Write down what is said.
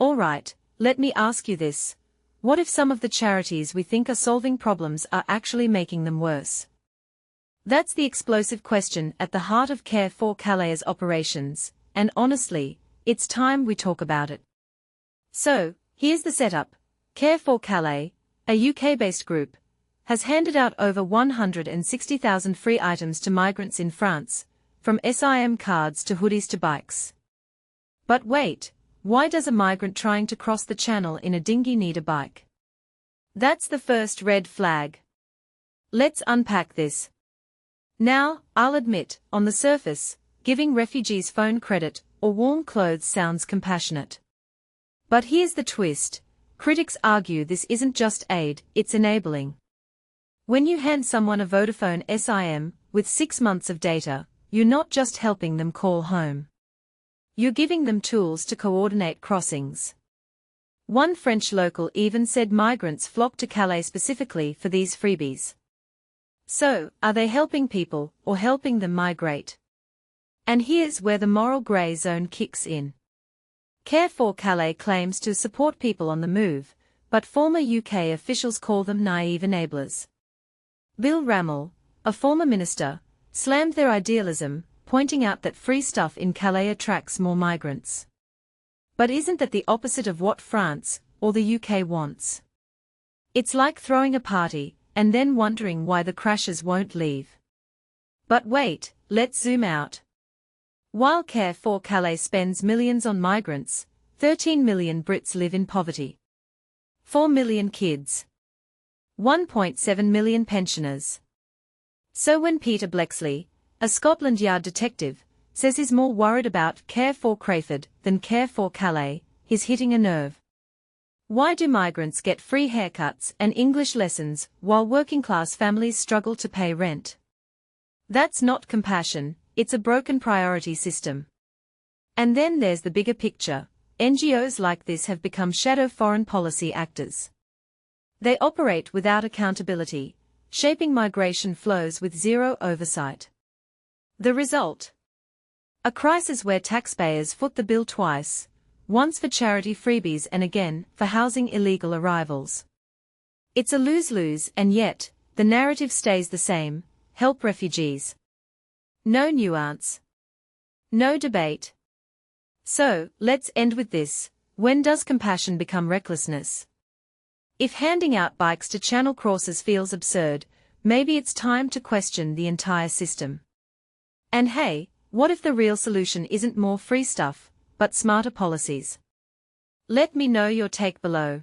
Alright, let me ask you this. What if some of the charities we think are solving problems are actually making them worse? That's the explosive question at the heart of Care for Calais' operations, and honestly, it's time we talk about it. So, here's the setup. Care for Calais, a UK-based group, has handed out over 160,000 free items to migrants in France, from SIM cards to hoodies to bikes. But wait, why does a migrant trying to cross the channel in a dinghy need a bike? That's the first red flag. Let's unpack this. Now, I'll admit, on the surface, giving refugees phone credit or warm clothes sounds compassionate. But here's the twist. Critics argue this isn't just aid, it's enabling. When you hand someone a Vodafone SIM with 6 months of data, you're not just helping them call home. You're giving them tools to coordinate crossings. One French local even said migrants flock to Calais specifically for these freebies. So, are they helping people or helping them migrate? And here's where the moral grey zone kicks in. Care for Calais claims to support people on the move, but former UK officials call them naive enablers. Bill Rammell, a former minister, slammed their idealism, pointing out that free stuff in Calais attracts more migrants. But isn't that the opposite of what France, or the UK wants? It's like throwing a party, and then wondering why the crashers won't leave. But wait, let's zoom out. While Care for Calais spends millions on migrants, 13 million Brits live in poverty. 4 million kids. 1.7 million pensioners. So when Peter Blexley, a Scotland Yard detective, says he's more worried about Care for Crayford than Care for Calais, he's hitting a nerve. Why do migrants get free haircuts and English lessons while working-class families struggle to pay rent? That's not compassion, it's a broken priority system. And then there's the bigger picture. NGOs like this have become shadow foreign policy actors. They operate without accountability, shaping migration flows with zero oversight. The result? A crisis where taxpayers foot the bill twice, once for charity freebies and again for housing illegal arrivals. It's a lose-lose, and yet, the narrative stays the same: help refugees. No nuance. No debate. So, let's end with this. When does compassion become recklessness? If handing out bikes to channel crossers feels absurd, maybe it's time to question the entire system. And hey, what if the real solution isn't more free stuff, but smarter policies? Let me know your take below.